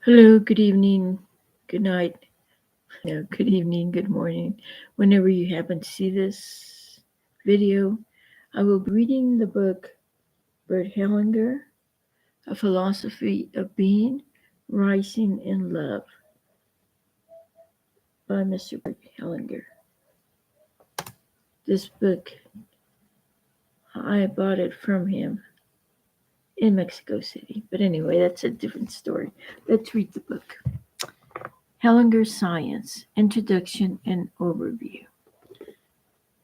Hello, good evening, good night, no, good evening, good morning. Whenever you happen to see this video, I will be reading the book Bert Hellinger, A Philosophy of Being, Rising in Love by Mr. Bert Hellinger. This book, I bought it from him in Mexico City. But anyway, that's a different story. Let's read the book. Hellinger Science, Introduction and Overview.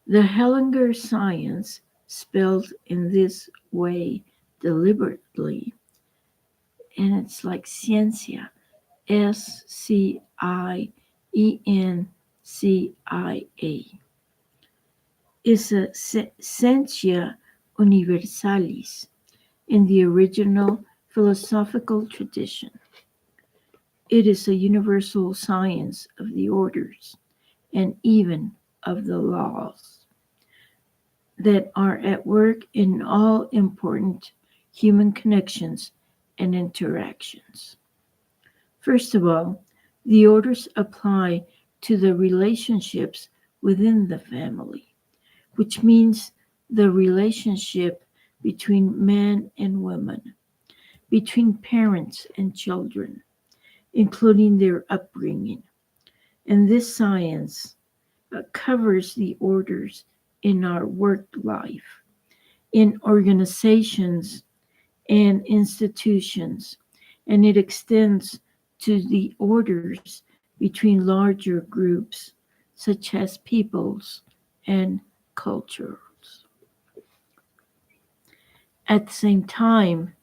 The Hellinger Science, spelled in this way deliberately, and it's like Sciencia, Sciencia, is a Scientia Universalis in the original philosophical tradition. It is a universal science of the orders and even of the laws that are at work in all important human connections and interactions. First of all, the orders apply to the relationships within the family, which means the relationship between men and women, between parents and children, including their upbringing. And this science covers the orders in our work life, in organizations and institutions, and it extends to the orders between larger groups, such as peoples and cultures. At the same time,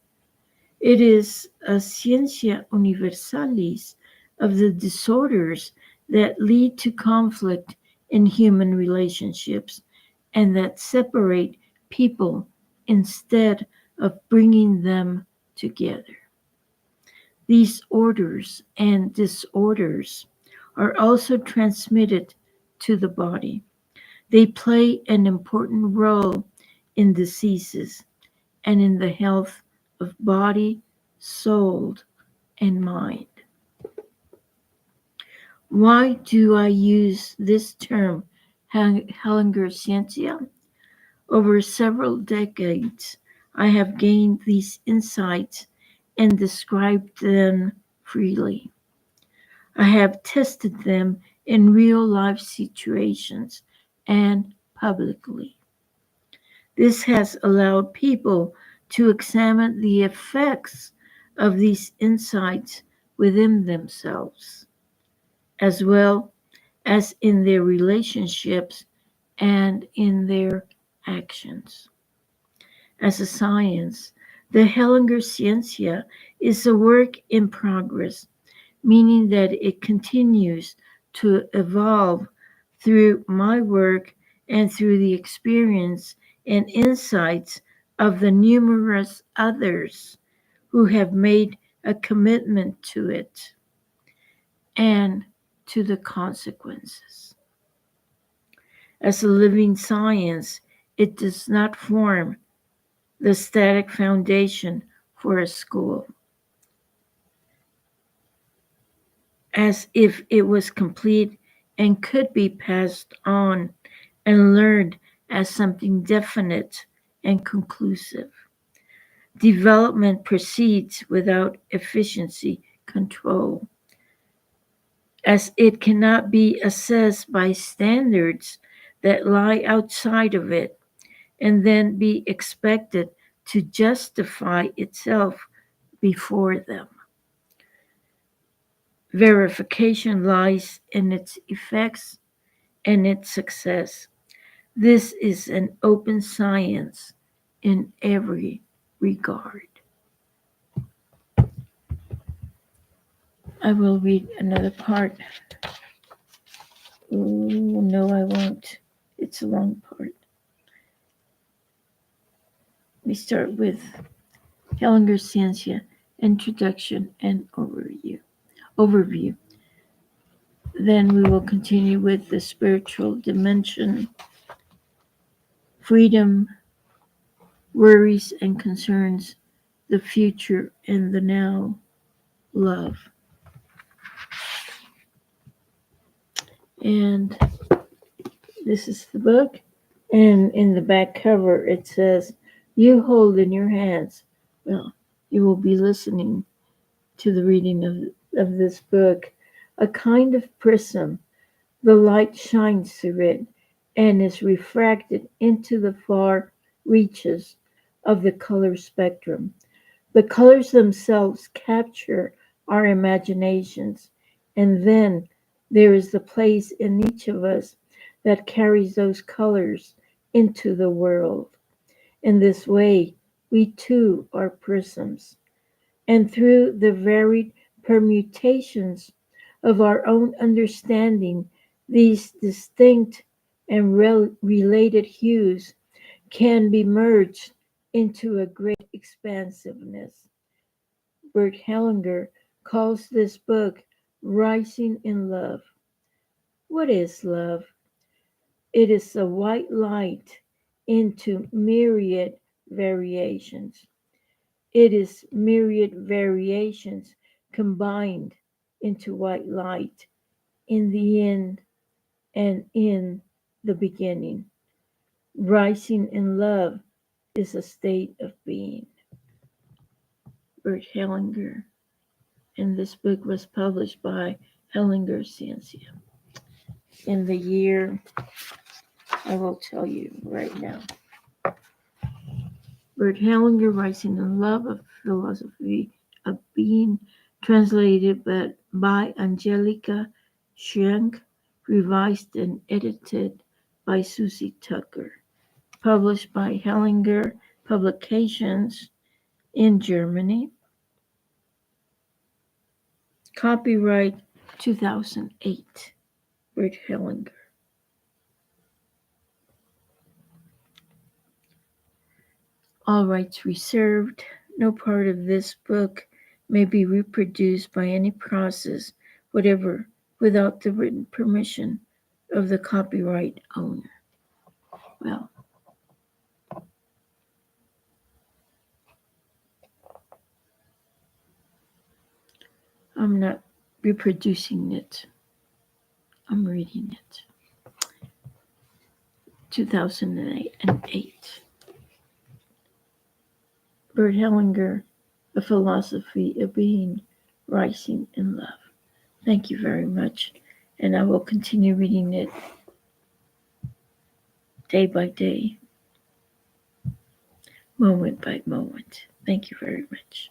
it is a Scientia Universalis of the disorders that lead to conflict in human relationships and that separate people instead of bringing them together. These orders and disorders are also transmitted to the body. They play an important role in diseases and in the health of body, soul, and mind. Why do I use this term, Hellinger Sciencia? Over several decades, I have gained these insights and described them freely. I have tested them in real life situations and publicly. This has allowed people to examine the effects of these insights within themselves, as well as in their relationships and in their actions. As a science, the Hellinger Sciencia is a work in progress, meaning that it continues to evolve through my work and through the experience and insights of the numerous others who have made a commitment to it and to the consequences. As a living science, it does not form the static foundation for a school, as if it was complete and could be passed on and learned as something definite and conclusive. Development proceeds without efficiency control, as it cannot be assessed by standards that lie outside of it and then be expected to justify itself before them. Verification lies in its effects and its success. This is an open science in every regard. I will read another part. Ooh, no, I won't. It's a long part. We start with Hellinger Sciencia, Introduction and Overview. Then we will continue with the spiritual dimension, freedom, worries and concerns, the future and the now, love. And this is the book. And in the back cover, it says, "You hold in your hands." Well, you will be listening to the reading of this book. A kind of prism. The light shines through it and is refracted into the far reaches of the color spectrum. The colors themselves capture our imaginations, and then there is the place in each of us that carries those colors into the world. In this way, we too are prisms, and through the varied permutations of our own understanding, these distinct and related hues can be merged into a great expansiveness. Bert Hellinger calls this book Rising in Love. What is love? It is a white light into myriad variations. It is myriad variations combined into white light in the end and in the beginning. Rising in love is a state of being. Bert Hellinger. And this book was published by Hellinger Sciencia in the year, I will tell you right now. Bert Hellinger, Rising in Love, a Philosophy of Being, translated by Angelica Schenk, revised and edited by Susie Tucker, published by Hellinger Publications in Germany. Copyright 2008, Bert Hellinger. All rights reserved. No part of this book may be reproduced by any process whatever without the written permission of the copyright owner. Well, I'm not reproducing it. I'm reading it. 2008. Bert Hellinger, A Philosophy of Being, Rising in Love. Thank you very much. And I will continue reading it day by day, moment by moment. Thank you very much.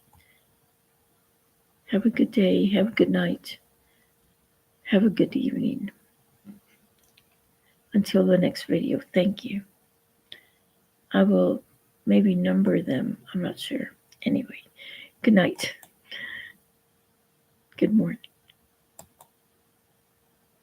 Have a good day. Have a good night. Have a good evening. Until the next video, thank you. I will maybe number them. I'm not sure. Anyway, good night. Good morning.